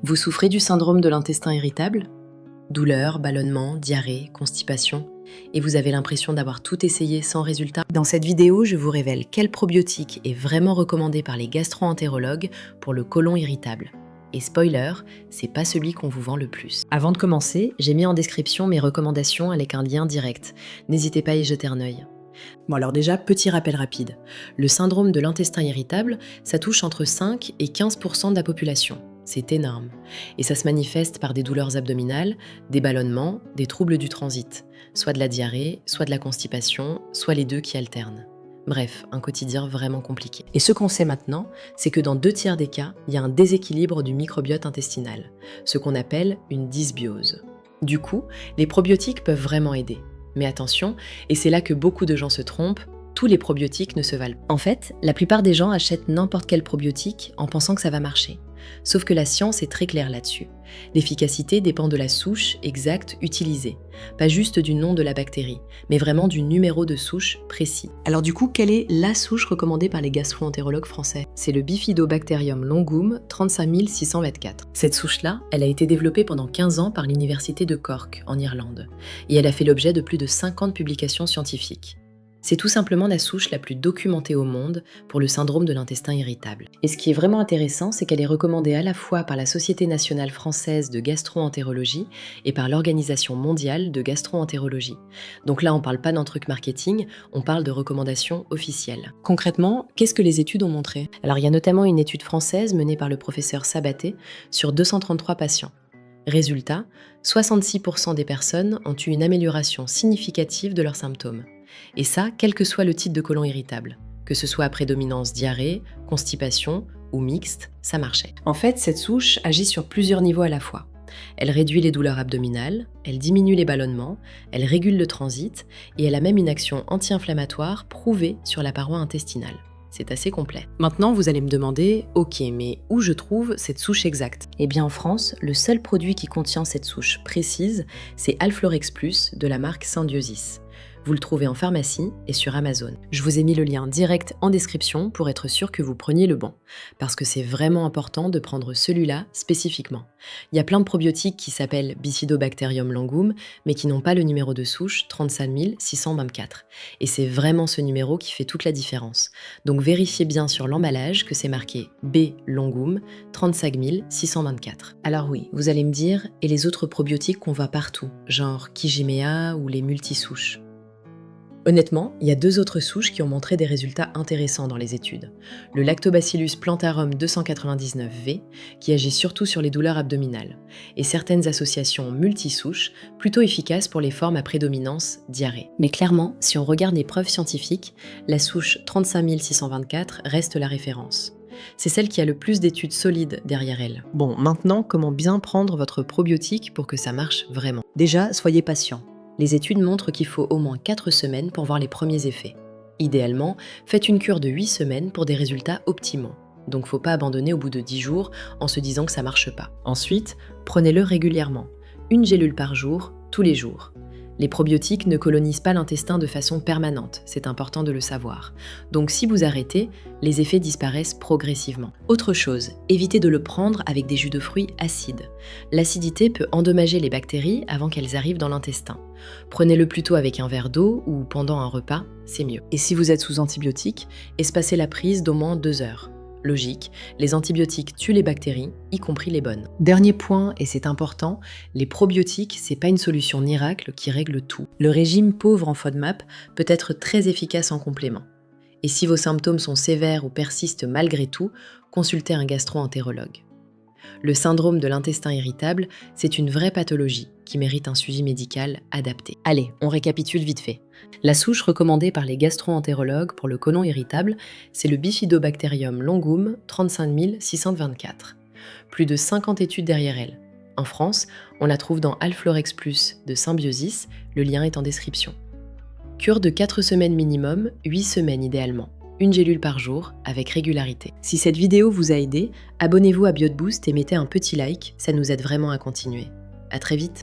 Vous souffrez du syndrome de l'intestin irritable? Douleurs, ballonnements, diarrhée, constipation, et vous avez l'impression d'avoir tout essayé sans résultat? Dans cette vidéo, je vous révèle quel probiotique est vraiment recommandé par les gastro-entérologues pour le côlon irritable. Et spoiler, c'est pas celui qu'on vous vend le plus. Avant de commencer, j'ai mis en description mes recommandations avec un lien direct. N'hésitez pas à y jeter un œil. Bon alors déjà, petit rappel rapide. Le syndrome de l'intestin irritable, ça touche entre 5 et 15% de la population. C'est énorme. Et ça se manifeste par des douleurs abdominales, des ballonnements, des troubles du transit. Soit de la diarrhée, soit de la constipation, soit les deux qui alternent. Bref, un quotidien vraiment compliqué. Et ce qu'on sait maintenant, c'est que dans 2/3 des cas, il y a un déséquilibre du microbiote intestinal, ce qu'on appelle une dysbiose. Du coup, les probiotiques peuvent vraiment aider. Mais attention, et c'est là que beaucoup de gens se trompent, tous les probiotiques ne se valent pas. En fait, la plupart des gens achètent n'importe quel probiotique en pensant que ça va marcher. Sauf que la science est très claire là-dessus. L'efficacité dépend de la souche exacte utilisée. Pas juste du nom de la bactérie, mais vraiment du numéro de souche précis. Alors du coup, quelle est la souche recommandée par les gastro-entérologues français? C'est le Bifidobacterium longum 35624. Cette souche-là, elle a été développée pendant 15 ans par l'université de Cork, en Irlande. Et elle a fait l'objet de plus de 50 publications scientifiques. C'est tout simplement la souche la plus documentée au monde pour le syndrome de l'intestin irritable. Et ce qui est vraiment intéressant, c'est qu'elle est recommandée à la fois par la Société nationale française de gastro-entérologie et par l'Organisation mondiale de gastro-entérologie. Donc là, on parle pas d'un truc marketing, on parle de recommandations officielles. Concrètement, qu'est-ce que les études ont montré? Alors il y a notamment une étude française menée par le professeur Sabaté sur 233 patients. Résultat, 66% des personnes ont eu une amélioration significative de leurs symptômes. Et ça, quel que soit le type de côlon irritable. Que ce soit à prédominance diarrhée, constipation ou mixte, ça marchait. En fait, cette souche agit sur plusieurs niveaux à la fois. Elle réduit les douleurs abdominales, elle diminue les ballonnements, elle régule le transit et elle a même une action anti-inflammatoire prouvée sur la paroi intestinale. C'est assez complet. Maintenant, vous allez me demander, ok, mais où je trouve cette souche exacte? Eh bien en France, le seul produit qui contient cette souche précise, c'est Alflorex Plus de la marque Symbiosis. Vous le trouvez en pharmacie et sur Amazon. Je vous ai mis le lien direct en description pour être sûr que vous preniez le bon, parce que c'est vraiment important de prendre celui-là spécifiquement. Il y a plein de probiotiques qui s'appellent Bifidobacterium longum, mais qui n'ont pas le numéro de souche 35624. Et c'est vraiment ce numéro qui fait toute la différence. Donc vérifiez bien sur l'emballage que c'est marqué B longum 35624. Alors oui, vous allez me dire, et les autres probiotiques qu'on voit partout, genre Kijimea ou les multisouches? Honnêtement, il y a 2 autres souches qui ont montré des résultats intéressants dans les études. Le Lactobacillus plantarum 299V, qui agit surtout sur les douleurs abdominales, et certaines associations multisouches, plutôt efficaces pour les formes à prédominance diarrhée. Mais clairement, si on regarde les preuves scientifiques, la souche 35624 reste la référence. C'est celle qui a le plus d'études solides derrière elle. Bon, maintenant, comment bien prendre votre probiotique pour que ça marche vraiment? Déjà, soyez patient. Les études montrent qu'il faut au moins 4 semaines pour voir les premiers effets. Idéalement, faites une cure de 8 semaines pour des résultats optimaux. Donc faut pas abandonner au bout de 10 jours en se disant que ça marche pas. Ensuite, prenez-le régulièrement. 1 gélule par jour, tous les jours. Les probiotiques ne colonisent pas l'intestin de façon permanente, c'est important de le savoir. Donc si vous arrêtez, les effets disparaissent progressivement. Autre chose, évitez de le prendre avec des jus de fruits acides. L'acidité peut endommager les bactéries avant qu'elles arrivent dans l'intestin. Prenez-le plutôt avec un verre d'eau ou pendant un repas, c'est mieux. Et si vous êtes sous antibiotiques, espacez la prise d'au moins 2 heures. Logique, les antibiotiques tuent les bactéries, y compris les bonnes. Dernier point, et c'est important, les probiotiques, c'est pas une solution miracle qui règle tout. Le régime pauvre en FODMAP peut être très efficace en complément. Et si vos symptômes sont sévères ou persistent malgré tout, consultez un gastro-entérologue. Le syndrome de l'intestin irritable, c'est une vraie pathologie qui mérite un suivi médical adapté. Allez, on récapitule vite fait. La souche recommandée par les gastro-entérologues pour le côlon irritable, c'est le Bifidobacterium longum 35624. Plus de 50 études derrière elle. En France, on la trouve dans Alflorex Plus de Symbiosis, le lien est en description. Cure de 4 semaines minimum, 8 semaines idéalement. 1 gélule par jour, avec régularité. Si cette vidéo vous a aidé, abonnez-vous à BioteBoost et mettez un petit like, ça nous aide vraiment à continuer. À très vite!